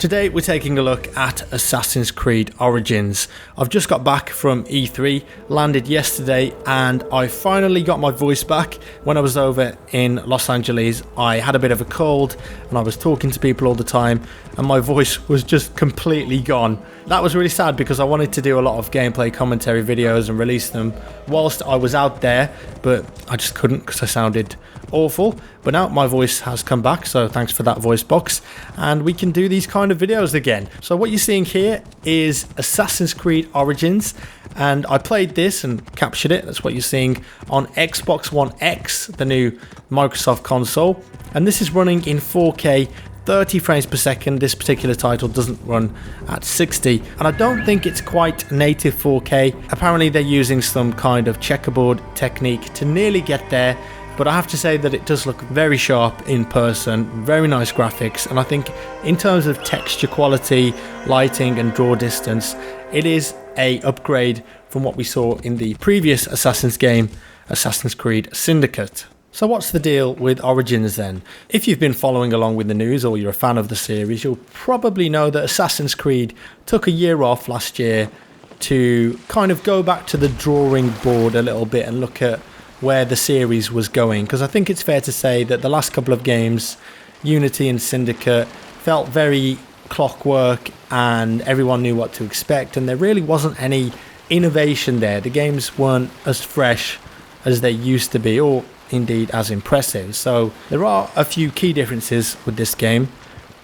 Today we're taking a look at Assassin's Creed Origins. I've just got back from E3, landed yesterday, and I finally got my voice back. When I was over in Los Angeles, I had a bit of a cold and I was talking to people all the time and my voice was just completely gone. That was really sad because I wanted to do a lot of gameplay commentary videos and release them whilst I was out there, but I just couldn't because I sounded awful. But now my voice has come back, so thanks for that voice box, and we can do these kind of videos again. So what you're seeing here is Assassin's Creed Origins, and I played this and captured it. That's what you're seeing on Xbox One X, the new Microsoft console, and this is running in 4K 30 frames per second. This particular title doesn't run at 60, and I don't think it's quite native 4K. Apparently they're using some kind of checkerboard technique to nearly get there, but I have to say that it does look very sharp in person, very nice graphics, and I think in terms of texture quality, lighting and draw distance, it is a upgrade from what we saw in the previous Assassin's game, Assassin's Creed Syndicate. So what's the deal with Origins then? If you've been following along with the news or you're a fan of the series, you'll probably know that Assassin's Creed took a year off last year to kind of go back to the drawing board a little bit and look at where the series was going, because I think it's fair to say that the last couple of games, Unity and Syndicate, felt very clockwork and everyone knew what to expect, and there really wasn't any innovation there. The games weren't as fresh as they used to be, or indeed as impressive. So there are a few key differences with this game.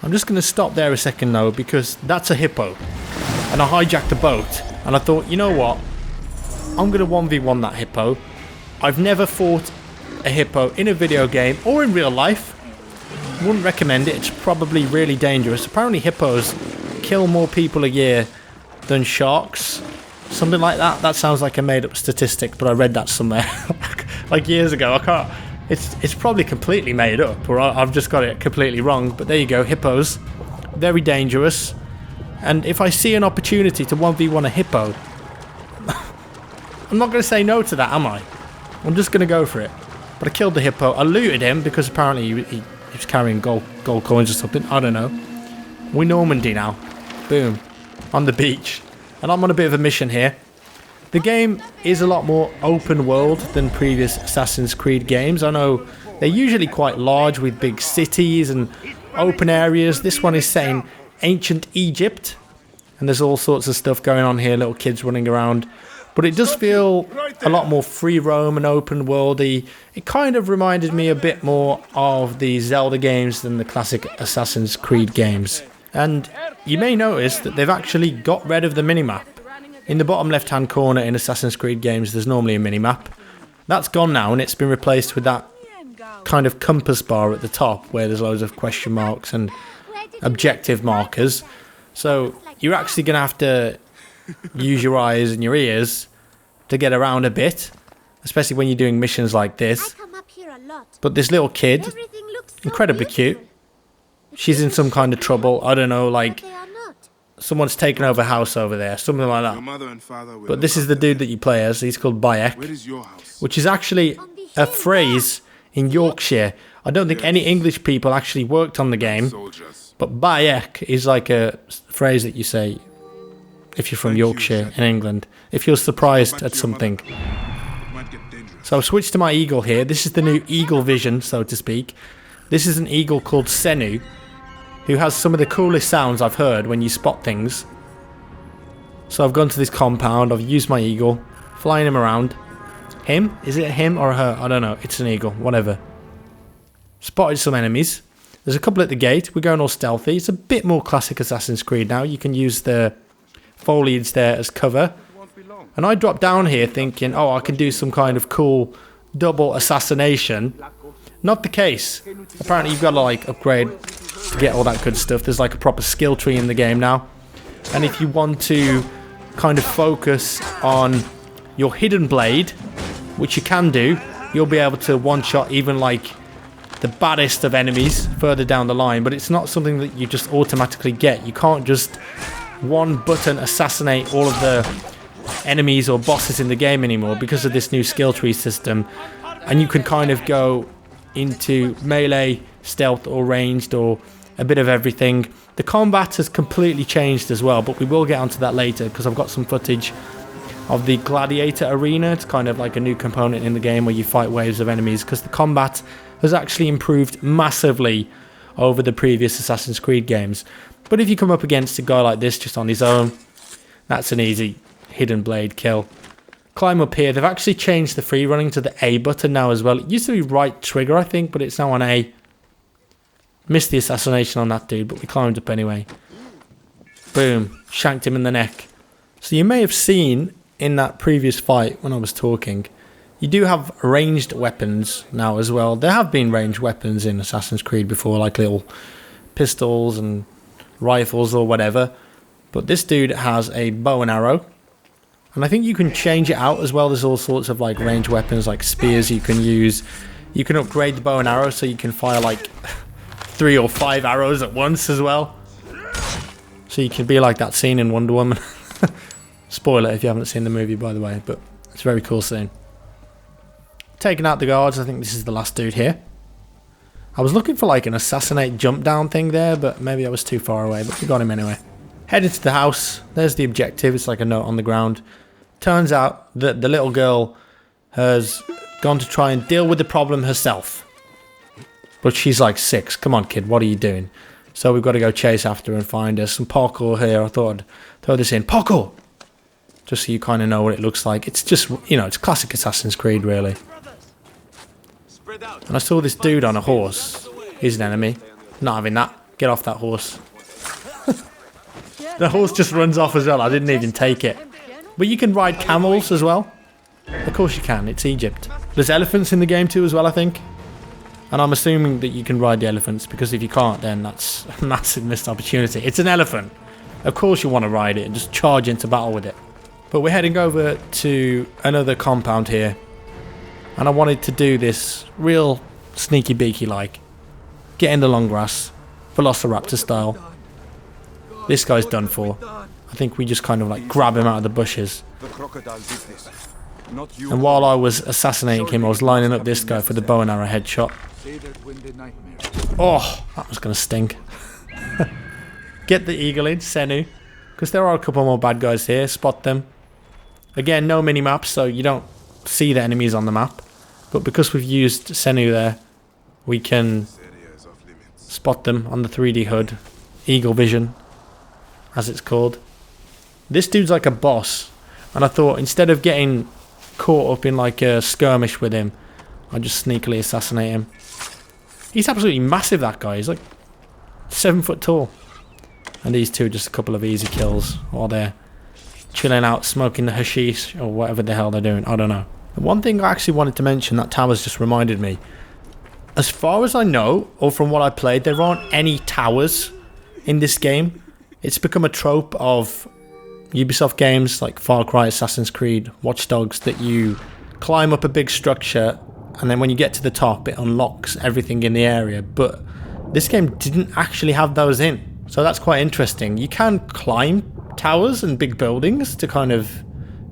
I'm just going to stop there a second though, because that's a hippo and I hijacked a boat, and I thought, you know what, I'm going to 1v1 that hippo. I've never fought a hippo in a video game or in real life. Wouldn't recommend it. It's probably really dangerous. Apparently hippos kill more people a year than sharks. Something like that. That sounds like a made up statistic, but I read that somewhere like years ago. I can't. It's probably completely made up, or I've just got it completely wrong. But there you go. Hippos, very dangerous. And if I see an opportunity to 1v1 a hippo, I'm not going to say no to that, am I? I'm just going to go for it. But I killed the hippo. I looted him because apparently he was carrying gold coins or something. I don't know. We're Normandy now. Boom. On the beach. And I'm on a bit of a mission here. The game is a lot more open world than previous Assassin's Creed games. I know they're usually quite large with big cities and open areas. This one is set in ancient Egypt. And there's all sorts of stuff going on here. Little kids running around. But it does feel a lot more free roam and open worldy. It kind of reminded me a bit more of the Zelda games than the classic Assassin's Creed games. And you may notice that they've actually got rid of the minimap. In the bottom left hand corner in Assassin's Creed games there's normally a minimap. That's gone now, and it's been replaced with that kind of compass bar at the top where there's loads of question marks and objective markers. So you're actually going to have to use your eyes and your ears to get around a bit, especially when you're doing missions like this. But this little kid, incredibly cute. She's in some kind of trouble. I don't know, like someone's taken over a house over there, something like that. But this is the dude that you play as. He's called Bayek, which is actually a phrase in Yorkshire. I don't think any English people actually worked on the game, but Bayek is like a phrase that you say if you're from Yorkshire in England, if you're surprised at something. So I've switched to my eagle here. This is the new eagle vision, so to speak. This is an eagle called Senu, who has some of the coolest sounds I've heard when you spot things. So I've gone to this compound, I've used my eagle, flying him around. Him? Is it a him or a her? I don't know. It's an eagle, whatever. Spotted some enemies. There's a couple at the gate. We're going all stealthy. It's a bit more classic Assassin's Creed now. You can use the foliage there as cover. And I dropped down here thinking, oh, I can do some kind of cool double assassination. Not the case. Apparently you've got to like upgrade to get all that good stuff. There's like a proper skill tree in the game now. And if you want to kind of focus on your hidden blade, which you can do, you'll be able to one-shot even like the baddest of enemies further down the line. But it's not something that you just automatically get. You can't just one button assassinate all of the enemies or bosses in the game anymore because of this new skill tree system. And you can kind of go into melee, stealth or ranged or a bit of everything. The combat has completely changed as well, but we will get onto that later because I've got some footage of the Gladiator Arena. It's kind of like a new component in the game where you fight waves of enemies, because the combat has actually improved massively over the previous Assassin's Creed games. But if you come up against a guy like this just on his own, that's an easy hidden blade kill. Climb up here. They've actually changed the free running to the A button now as well. It used to be right trigger, I think, but it's now on A. Missed the assassination on that dude, but we climbed up anyway. Boom. Shanked him in the neck. So you may have seen in that previous fight when I was talking, you do have ranged weapons now as well. There have been ranged weapons in Assassin's Creed before, like little pistols and rifles or whatever. But this dude has a bow and arrow. And I think you can change it out as well. There's all sorts of like ranged weapons, like spears you can use. You can upgrade the bow and arrow so you can fire like 3 or 5 arrows at once as well. So you can be like that scene in Wonder Woman. Spoiler if you haven't seen the movie, by the way, but it's a very cool scene. Taking out the guards. I think this is the last dude here. I was looking for like an assassinate jump down thing there, but maybe I was too far away, but we got him anyway. Headed to the house. There's the objective. It's like a note on the ground. Turns out that the little girl has gone to try and deal with the problem herself. But she's like 6. Come on, kid. What are you doing? So we've got to go chase after her and find her. Some parkour here. I thought I'd throw this in. Parkour! Just so you kind of know what it looks like. It's just, you know, it's classic Assassin's Creed, really. And I saw this dude on a horse. He's an enemy. Not having that. Get off that horse. The horse just runs off as well. I didn't even take it. But you can ride camels as well. Of course you can. It's Egypt. There's elephants in the game too as well, I think. And I'm assuming that you can ride the elephants, because if you can't, then that's a massive missed opportunity. It's an elephant. Of course you want to ride it and just charge into battle with it. But we're heading over to another compound here. And I wanted to do this real sneaky beaky like. Get in the long grass. Velociraptor style. This guy's done for. I think we just kind of like grab him out of the bushes. And while I was assassinating him, I was lining up this guy for the bow and arrow headshot. Oh, that was going to sting. Get the eagle in, Senu. Because there are a couple more bad guys here. Spot them. Again, no mini-maps, so you don't see the enemies on the map. But because we've used Senu there, we can spot them on the 3D HUD. Eagle vision, as it's called. This dude's like a boss. And I thought, instead of getting caught up in like a skirmish with him, I'd just sneakily assassinate him. He's absolutely massive, that guy. He's like 7 foot tall. And these two, just a couple of easy kills while they're chilling out, smoking the hashish or whatever the hell they're doing. I don't know. And one thing I actually wanted to mention, that towers just reminded me. As far as I know, or from what I played, there aren't any towers in this game. It's become a trope of Ubisoft games like Far Cry, Assassin's Creed, Watch Dogs, that you climb up a big structure and then when you get to the top it unlocks everything in the area, but this game didn't actually have those in. So that's quite interesting. You can climb towers and big buildings to kind of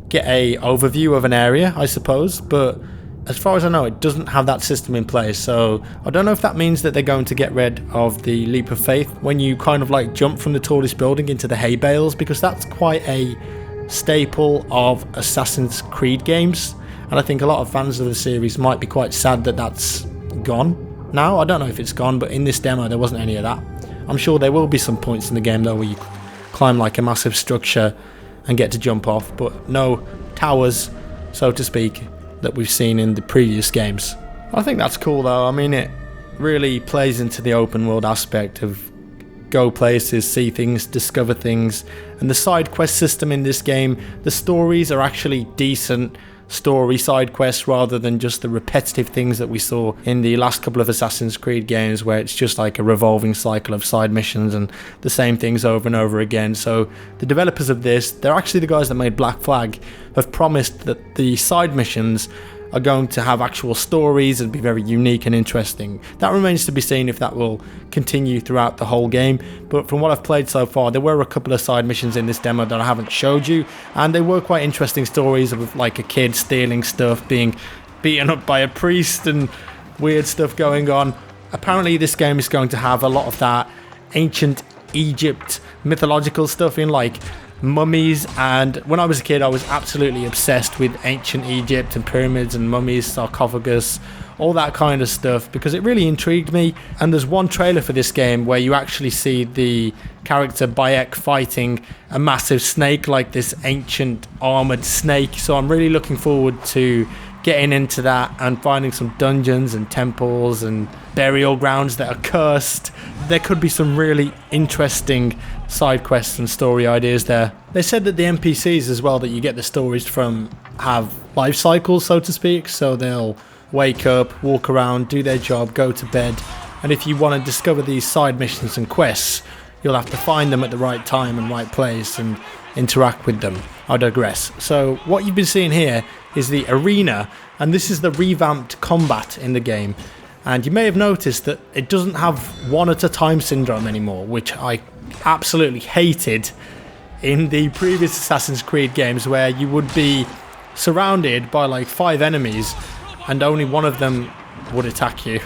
get a overview of an area, I suppose, but as far as I know, it doesn't have that system in place. So I don't know if that means that they're going to get rid of the leap of faith when you kind of like jump from the tallest building into the hay bales, because that's quite a staple of Assassin's Creed games. And I think a lot of fans of the series might be quite sad that that's gone now. I don't know if it's gone, but in this demo there wasn't any of that. I'm sure there will be some points in the game though where you climb like a massive structure and get to jump off, but no towers, so to speak, that we've seen in the previous games. I think that's cool though. I mean, it really plays into the open world aspect of go places, see things, discover things. And the side quest system in this game, the stories are actually decent story side quests rather than just the repetitive things that we saw in the last couple of Assassin's Creed games, where it's just like a revolving cycle of side missions and the same things over and over again. So the developers of this, they're actually the guys that made Black Flag, have promised that the side missions are going to have actual stories and be very unique and interesting. That remains to be seen if that will continue throughout the whole game, but from what I've played so far, there were a couple of side missions in this demo that I haven't showed you, and they were quite interesting stories of like a kid stealing stuff, being beaten up by a priest and weird stuff going on. Apparently this game is going to have a lot of that ancient Egypt mythological stuff in, like mummies. And when I was a kid, I was absolutely obsessed with ancient Egypt and pyramids and mummies, sarcophagus, all that kind of stuff, because it really intrigued me. And there's one trailer for this game where you actually see the character Bayek fighting a massive snake, like this ancient armored snake. So I'm really looking forward to getting into that and finding some dungeons and temples and burial grounds that are cursed. There could be some really interesting side quests and story ideas there. They said that the NPCs as well that you get the stories from have life cycles, so to speak, so they'll wake up, walk around, do their job, go to bed, and if you want to discover these side missions and quests, you'll have to find them at the right time and right place and interact with them. I digress. So what you've been seeing here is the arena, and this is the revamped combat in the game. And you may have noticed that it doesn't have one at a time syndrome anymore, which I absolutely hated in the previous Assassin's Creed games, where you would be surrounded by like 5 enemies and only one of them would attack you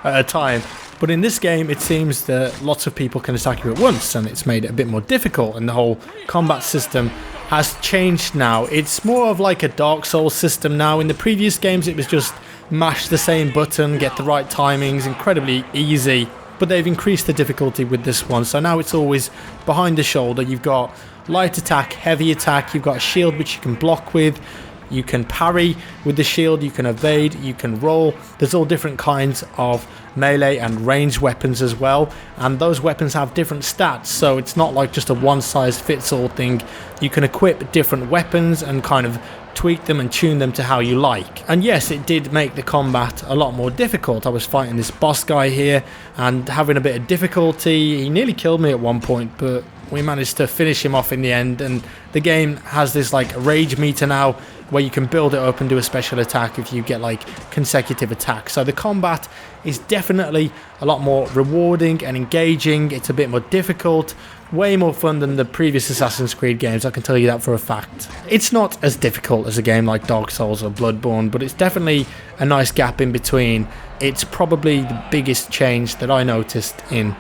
at a time. But in this game, it seems that lots of people can attack you at once, and it's made it a bit more difficult, and the whole combat system has changed now. It's more of like a Dark Souls system now. In the previous games, it was just mash the same button, get the right timings, incredibly easy. But they've increased the difficulty with this one, so now it's always behind the shoulder. You've got light attack, heavy attack, you've got a shield which you can block with, you can parry with the shield, you can evade, you can roll. There's all different kinds of melee and ranged weapons as well, and those weapons have different stats, so it's not like just a one-size-fits-all thing. You can equip different weapons and kind of tweak them and tune them to how you like. And yes, it did make the combat a lot more difficult. I was fighting this boss guy here and having a bit of difficulty. He nearly killed me at one point, but we managed to finish him off in the end. And the game has this like rage meter now where you can build it up and do a special attack if you get like consecutive attacks. So the combat is definitely a lot more rewarding and engaging. It's a bit more difficult, way more fun than the previous Assassin's Creed games, I can tell you that for a fact. It's not as difficult as a game like Dark Souls or Bloodborne, but it's definitely a nice gap in between. It's probably the biggest change that I noticed in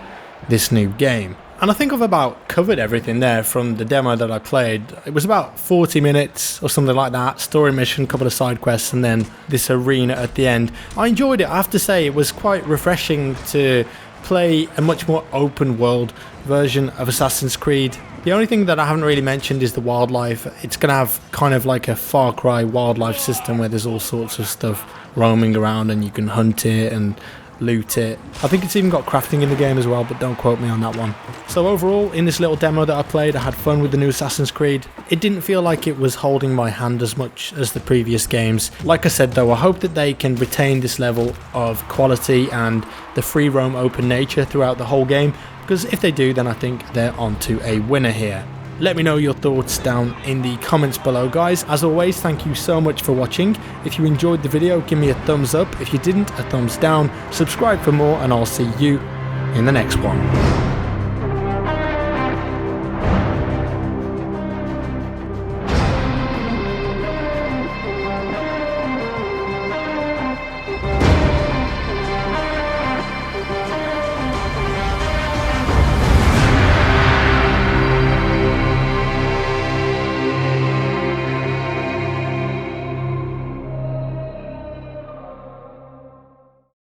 this new game. And I think I've about covered everything there from the demo that I played. It was about 40 minutes or something like that. Story mission, couple of side quests, and then this arena at the end. I enjoyed it. I have to say, it was quite refreshing to play a much more open world version of Assassin's Creed. The only thing that I haven't really mentioned is the wildlife. It's going to have kind of like a Far Cry wildlife system where there's all sorts of stuff roaming around and you can hunt it and loot it. I think it's even got crafting in the game as well, but don't quote me on that one. So overall, in this little demo that I played, I had fun with the new Assassin's Creed. It didn't feel like it was holding my hand as much as the previous games. Like I said though, I hope that they can retain this level of quality and the free roam open nature throughout the whole game, because if they do, then I think they're onto a winner here. Let me know your thoughts down in the comments below, guys. As always, thank you so much for watching. If you enjoyed the video, give me a thumbs up. If you didn't, a thumbs down. Subscribe for more, and I'll see you in the next one.